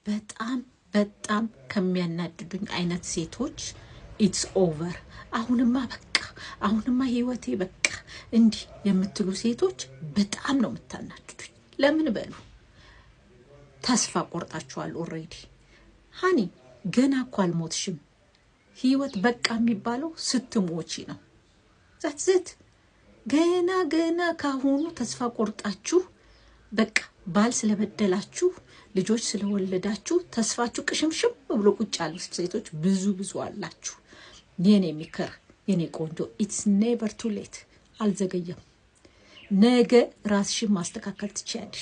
በጣም ከሚያናድዱኝ አይነት ሴቶች ኢትስ ኦቨር አሁንማ በቃ አሁንማ ህይወቴ በቃ እንዲህ የምትሉ ሴቶች በጣም ነው የምታናድዱኝ። ለምን በሉ ተስፋ ቆርጣችኋል ኦሬዲ። ሃኒ ገና እኮ አልሞትሽም። ህይወት በቃ የሚባለው ስትሞቺ ነው። ዛትዘት ገና ካሁኑ ተስፋ ቆርጣችሁ በቃ ባል ስለበደላችሁ ልጆች ስለወለዳችሁ ተስፋችሁ ቅሽምሽም ብሎ ቁጭ ያሉ ሴቶች ብዙ አላችሁ። የኔ ምክር የኔ ቆንጆ ኢትስ ኔቨር ቱ ሌት፣ አልዘገየም። ነገ ራስሽን ማስተካከል ትችያለሽ።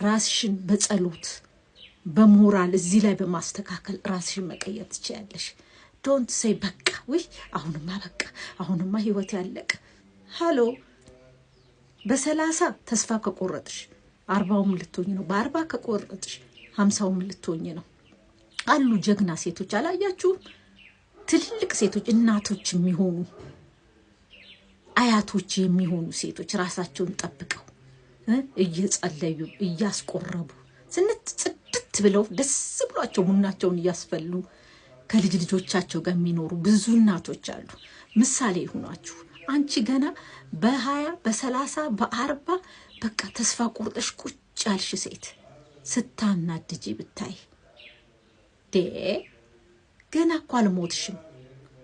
ራስሽን በጸሎት በሞራል እዚህ ላይ በማስተካከል ራስሽን መቀየር ትችያለሽ። ዶንት ሴይ በቃ ወይ አሁንማ ህይወት ያለቀ። ሃሎ በ30 ተስፋ ከቆረጥሽ 40 ልትሆኚ ነው። በ40 ከቆረጥሽ 50 ልትሆኚ ነው። አሉ ጀግና ሴቶች አላያችሁም? ትልልቅ ሴቶች እናቶች የሚሆኑ አያቶች የሚሆኑ ሴቶች ራሳቸውን ጠብቀው እየጸለዩ እያስቆረቡ ጽድት ብለው ደስ ብሏቸው ቡናቸውን እያስፈሉ ከልጆቻቸው ጋር የሚኖሩ ብዙ እናቶች አሉ። ምሳሌ ይሁናችሁ። አንቺ ገና በ20 በ30 በ40 በቃ ተስፋ ቆርጠሽ ቁጭ ያልሽ ሴት ስታናድጂ ብታይ ገና እኮ አልሞትሽም።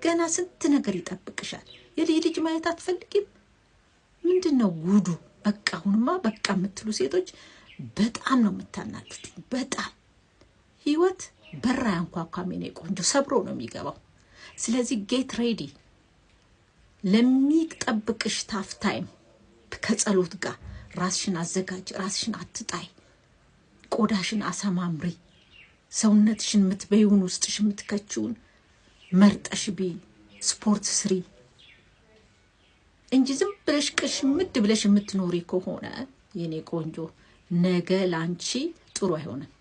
ገና ስንት ነገር ይጠብቅሻል። የልጅ ማየት አትፈልጊም? ምንድነው ጉዱ? በቃ አሁንማ በቃ የምትሉ ሴቶች በጣም ነው የምታናድዱኝ። በጣም ህይወት በራ ያንኳኳም የኔ ቆንጆ ሰብሮ ነው የሚገባው። ስለዚህ ጌት ሬዲ ለሚጠብቅሽ ታፍ ታይም ከጸሎት ጋር ራስሽን አዘጋጅ። ራስሽን አትጣይ። ቆዳሽን አሳማምሪ። ሰውነትሽን ምትበዩን ውስጥሽ ምትከቹን መርጠሽ ቢ ስፖርት ስሪ እንጂ ዝም ብለሽ ቅሽምድ ብለሽ የምትኖሪ ከሆነ የኔ ቆንጆ ነገ ላንቺ ጥሩ አይሆንም።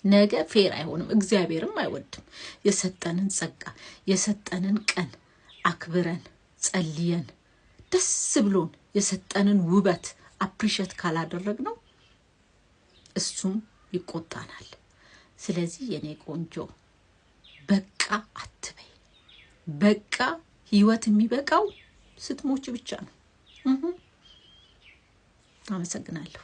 ነገ ፌር አይሆንም። እግዚአብሔርም አይወድም። የሰጠንን ጸጋ የሰጠንን ቀን አክብረን ጸልየን ደስ ብሎን የሰጠንን ውበት አፕሪሼት ካላደረግነው እሱም ይቆጣናል። ስለዚህ የኔ ቆንጆ በቃ አትበይ። በቃ ህይወት የሚበቃው ስትሞች ብቻ ነው። አመሰግናለሁ።